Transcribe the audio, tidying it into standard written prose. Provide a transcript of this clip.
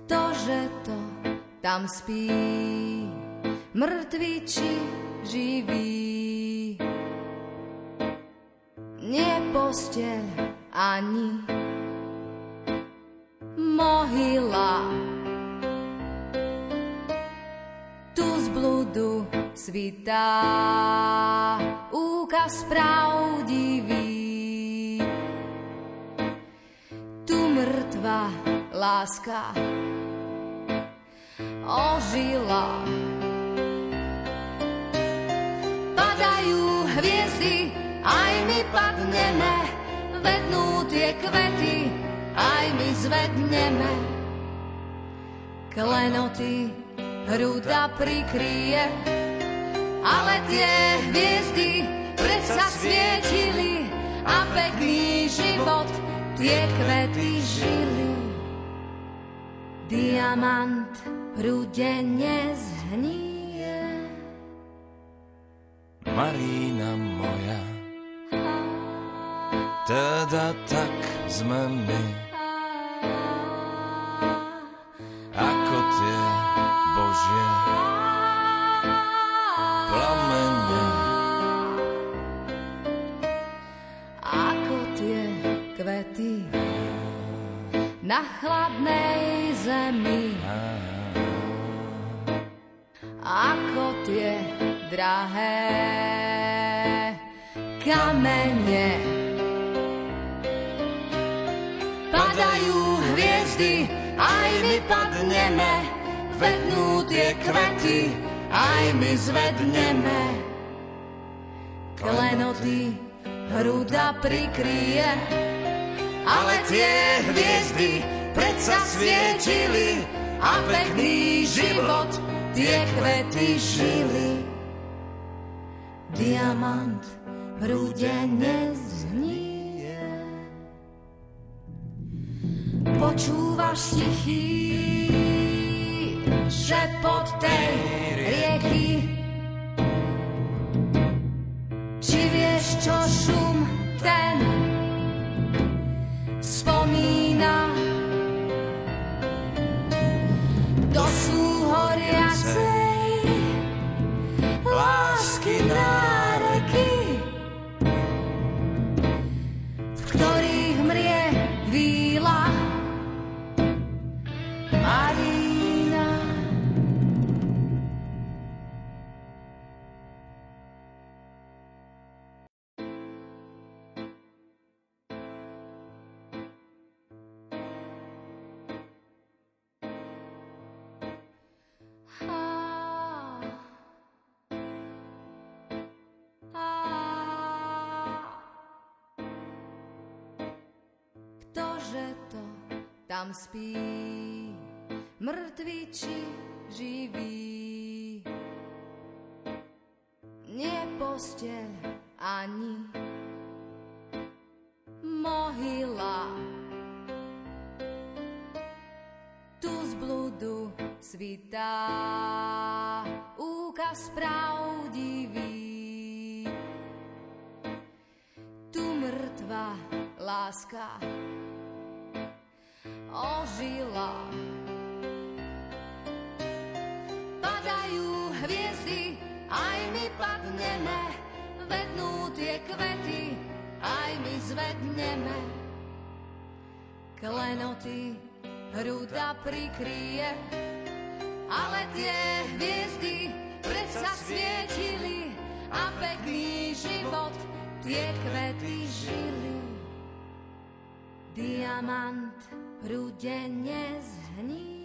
Ktože to tam spí, mŕtvy či živý? Nie posteľ ani mohyla, tu z bludu svitá úkaz pravdivý. Tu mŕtva láska ožila. Padajú hviezdy, aj my padneme, vednú tie kvety, aj my zvedneme. Klenoty hruda prikryje, ale tie hviezdy predsa svietili a pekný život tie kvety žili. Diamant v hrude nezhnije. Marina moja, teda tak sme my, ako tie Božie plamene, ako tie kvety na chladnej zemi, ako tie drahé kamene. Padajú hviezdy, aj my padneme, vednú tie kvety, aj my zvedneme. Klenoty hruda prikryje, ale tie hviezdy predsa svietili a pekný život tie kvety žili. Diamant v hrude nezhnije. Počúvaš tichý šepot tej rieky, či vieš, čo šum ten spomína? To sú horiacej lásky náreky, v ktorých mrie víla Marina. Ktože to tam spí, mŕtvy či živý? Nie posteľ ani mohyla, tu z bludu svitá úkaz pravdivý. Tu mŕtva láska ožila. Padajú hviezdy, aj my padneme, vednú tie kvety, aj my zvedneme. Klenoty hruda prikryje, ale tie hviezdy predsa svietili a pekný život tie kvety žili. Diamant v hrude nezhnije.